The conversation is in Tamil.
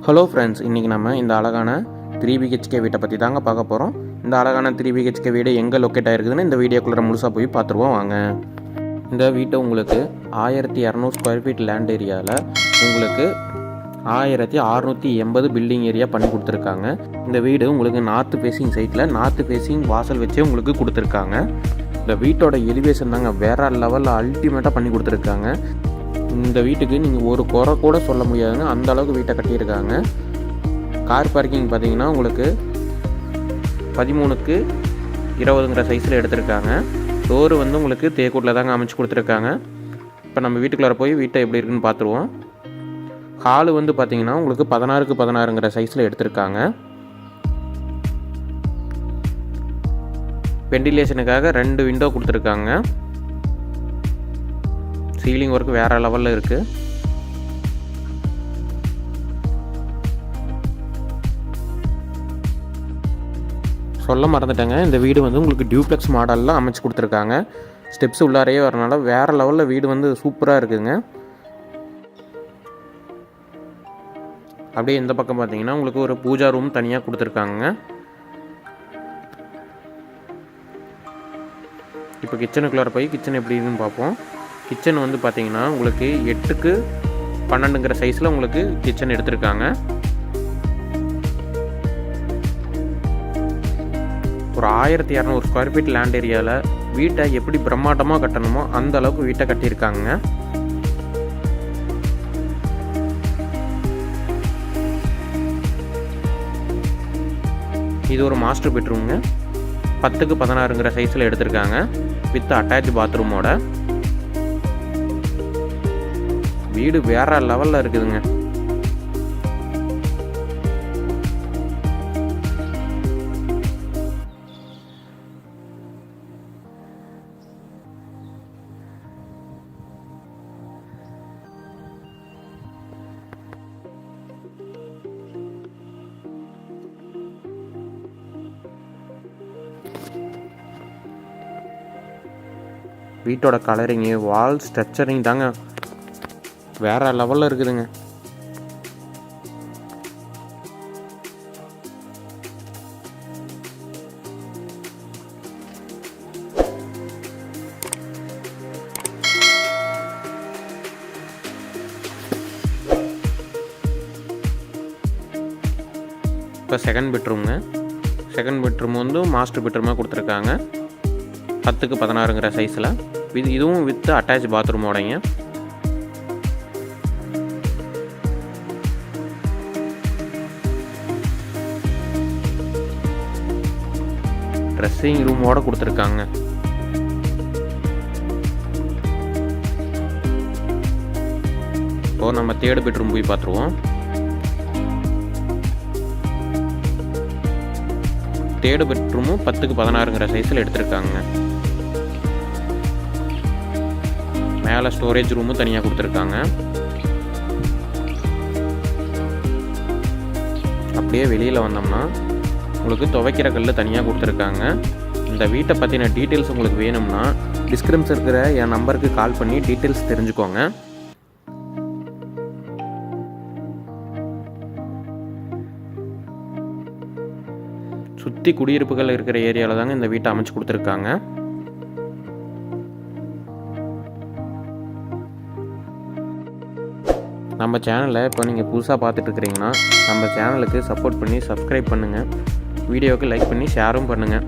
ஹலோ ஃப்ரெண்ட்ஸ், இன்றைக்கி நம்ம இந்த அழகான 3BHK வீட்டை பற்றி தாங்க பார்க்க போகிறோம். இந்த அழகான 3BHK வீடு எங்கே லொக்கேட் ஆகிருக்குதுன்னு இந்த வீடியோக்குள்ளே முழுசாக போய் பார்த்துருவோம் வாங்க. இந்த வீட்டை உங்களுக்கு 1200 ஸ்கொயர் ஃபீட் லேண்ட் ஏரியாவில் உங்களுக்கு 1680 பில்டிங் ஏரியா பண்ணி கொடுத்துருக்காங்க. இந்த வீடு உங்களுக்கு நார்த்து ஃபேஸிங் சைட்டில் நார்த்து ஃபேஸிங் வாசல் வச்சே உங்களுக்கு கொடுத்துருக்காங்க. இந்த வீட்டோட எலிவேஷன் தாங்க வேறு லெவலில் அல்டிமேட்டாக பண்ணி கொடுத்துருக்காங்க. இந்த வீட்டுக்கு நீங்கள் ஒரு குறை கூட சொல்ல முடியாதுங்க, அந்த அளவுக்கு வீட்டை கட்டியிருக்காங்க. கார் பார்க்கிங் பார்த்தீங்கன்னா உங்களுக்கு 13க்கு 20ங்கிற சைஸில் எடுத்திருக்காங்க. டோரு வந்து உங்களுக்கு தேக்கூட்டில் தாங்க அமைச்சு கொடுத்துருக்காங்க. இப்போ நம்ம வீட்டுக்குள்ளார போய் வீட்டை எப்படி இருக்குன்னு பார்த்துருவோம். ஹாலு வந்து பார்த்தீங்கன்னா உங்களுக்கு 16க்கு 16ங்கிற சைஸில் எடுத்திருக்காங்க. வெண்டிலேஷனுக்காக 2 விண்டோ கொடுத்துருக்காங்க. சீலிங் ஒர்க் வேறு லெவலில் இருக்குது. சொல்ல மறந்துட்டேங்க, இந்த வீடு வந்து உங்களுக்கு டியூப்ளெக்ஸ் மாடலில் அமைச்சு கொடுத்துருக்காங்க. ஸ்டெப்ஸ் உள்ளாரையே வரனால வேறு லெவலில் வீடு வந்து சூப்பராக இருக்குதுங்க. அப்படியே இந்த பக்கம் பார்த்தீங்கன்னா உங்களுக்கு ஒரு பூஜா ரூம் தனியாக கொடுத்துருக்காங்க. இப்போ கிச்சனுக்குள்ளார போய் கிச்சன் எப்படி இருக்குன்னு பார்ப்போம். கிச்சன் வந்து பார்த்தீங்கன்னா உங்களுக்கு 8க்கு 12ங்கிற சைஸில் உங்களுக்கு கிச்சன் எடுத்திருக்காங்க. ஒரு 1200 ஸ்கொயர் ஃபீட் லேண்ட் ஏரியாவில் வீட்டை எப்படி பிரம்மாண்டமாக கட்டணுமோ அந்த அளவுக்கு வீட்டை கட்டியிருக்காங்க. இது ஒரு மாஸ்டர் பெட்ரூமுங்க. 10க்கு 16ங்கிற சைஸில் எடுத்திருக்காங்க வித் அட்டாச் பாத்ரூமோட. வீடு வேற லெவலில் இருக்குதுங்க. வீட்டோட கலரிங்கு, வால் ஸ்ட்ரக்சரிங் தாங்க வேற லெவலில் இருக்குதுங்க. இப்போ செகண்ட் பெட்ரூம்ங்க. செகண்ட் பெட்ரூம் வந்து மாஸ்டர் பெட்ரூமாக கொடுத்துருக்காங்க 10க்கு 16ங்கிற சைஸில். இதுவும் வித் அட்டாச் பாத்ரூமோடைங்க. ட்ரெஸ்ஸிங் ரூமோடு கொடுத்துருக்காங்க. இப்போது நம்ம தேர்ட் பெட்ரூம் போய் பார்த்துருவோம். தேர்ட் பெட்ரூமும் 10க்கு 16ங்கிற சைஸில் எடுத்திருக்காங்க. மேலே ஸ்டோரேஜ் ரூமும் தனியாக கொடுத்துருக்காங்க. அப்படியே வெளியில் வந்தோம்னா உங்களுக்கு துவைக்கிற கல் தனியாக கொடுத்துருக்காங்க. இந்த வீட்டை பற்றின டீட்டெயில்ஸ் உங்களுக்கு வேணும்னா டிஸ்கிரிப்ஷன் இருக்கிற என் நம்பருக்கு கால் பண்ணி டீட்டெயில்ஸ் தெரிஞ்சுக்கோங்க. சுற்றி குடியிருப்புகள் இருக்கிற ஏரியாவில் தாங்க இந்த வீட்டை அமைச்சு கொடுத்துருக்காங்க. நம்ம சேனலை இப்போ நீங்கள் புதுசாக பார்த்துட்டு இருக்கிறீங்கன்னா நம்ம சேனலுக்கு சப்போர்ட் பண்ணி சப்ஸ்கிரைப் பண்ணுங்கள். வீடியோவுக்கு லைக் பண்ணி ஷேரும் பண்ணுங்கள்.